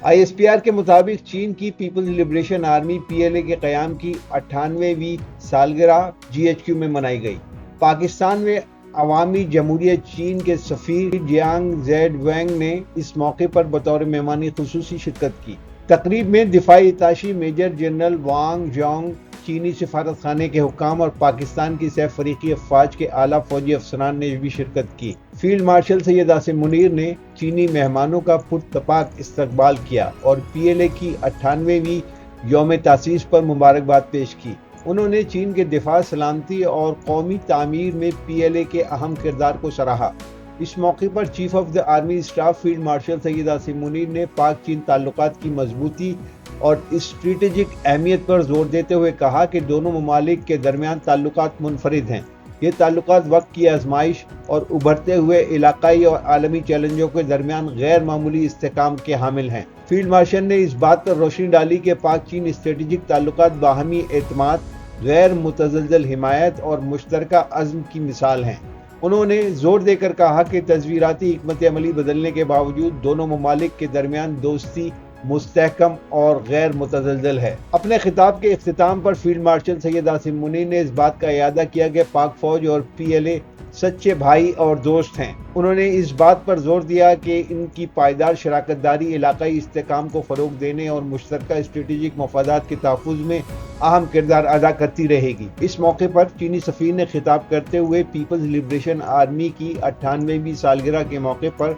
ISPR کے مطابق چین کی پیپلز لبریشن آرمی PLA کے قیام کی 98ویں سالگرہ GHQ میں منائی گئی۔ پاکستان میں عوامی جمہوریہ چین کے سفیر جیانگ زیڈ وینگ نے اس موقع پر بطور مہمان خصوصی شرکت کی۔ تقریب میں دفاعی اتاشی میجر جنرل وانگ جانگ، چینی سفارت خانے کے حکام اور پاکستان کی سہ فریقی افواج کے اعلیٰ فوجی افسران نے بھی شرکت کی۔ فیلڈ مارشل سید عاصم منیر نے چینی مہمانوں کا پرتپاک استقبال کیا اور PLA کی 98ویں یوم تاسیس پر مبارکباد پیش کی۔ انہوں نے چین کے دفاع، سلامتی اور قومی تعمیر میں PLA کے اہم کردار کو سراہا۔ اس موقع پر chief of the army staff field marshal Syed Asim Munir نے پاک چین تعلقات کی مضبوطی اور اسٹریٹجک اہمیت پر زور دیتے ہوئے کہا کہ دونوں ممالک کے درمیان تعلقات منفرد ہیں۔ یہ تعلقات وقت کی آزمائش اور ابھرتے ہوئے علاقائی اور عالمی چیلنجوں کے درمیان غیر معمولی استحکام کے حامل ہیں۔ فیلڈ مارشل نے اس بات پر روشنی ڈالی کہ پاک چین اسٹریٹجک تعلقات باہمی اعتماد، غیر متزلزل حمایت اور مشترکہ عزم کی مثال ہیں۔ انہوں نے زور دے کر کہا کہ تصویراتی حکمت عملی بدلنے کے باوجود دونوں ممالک کے درمیان دوستی مستحکم اور غیر متزلزل ہے۔ اپنے خطاب کے اختتام پر فیلڈ مارشل سید عاصم منیر نے اس بات کا اعادہ کیا کہ پاک فوج اور PLA سچے بھائی اور دوست ہیں۔ انہوں نے اس بات پر زور دیا کہ ان کی پائیدار شراکت داری علاقائی استحکام کو فروغ دینے اور مشترکہ اسٹریٹجک مفادات کے تحفظ میں اہم کردار ادا کرتی رہے گی۔ اس موقع پر چینی سفیر نے خطاب کرتے ہوئے پیپلز لبریشن آرمی کی 98ویں سالگرہ کے موقع پر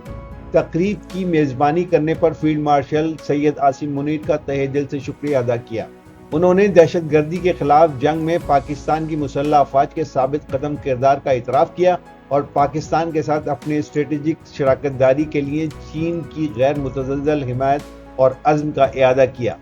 تقریب کی میزبانی کرنے پر فیلڈ مارشل سید عاصم منیر کا تہہ دل سے شکریہ ادا کیا۔ انہوں نے دہشت گردی کے خلاف جنگ میں پاکستان کی مسلح افواج کے ثابت قدم کردار کا اعتراف کیا اور پاکستان کے ساتھ اپنے اسٹریٹجک شراکت داری کے لیے چین کی غیر متزلزل حمایت اور عزم کا اعادہ کیا۔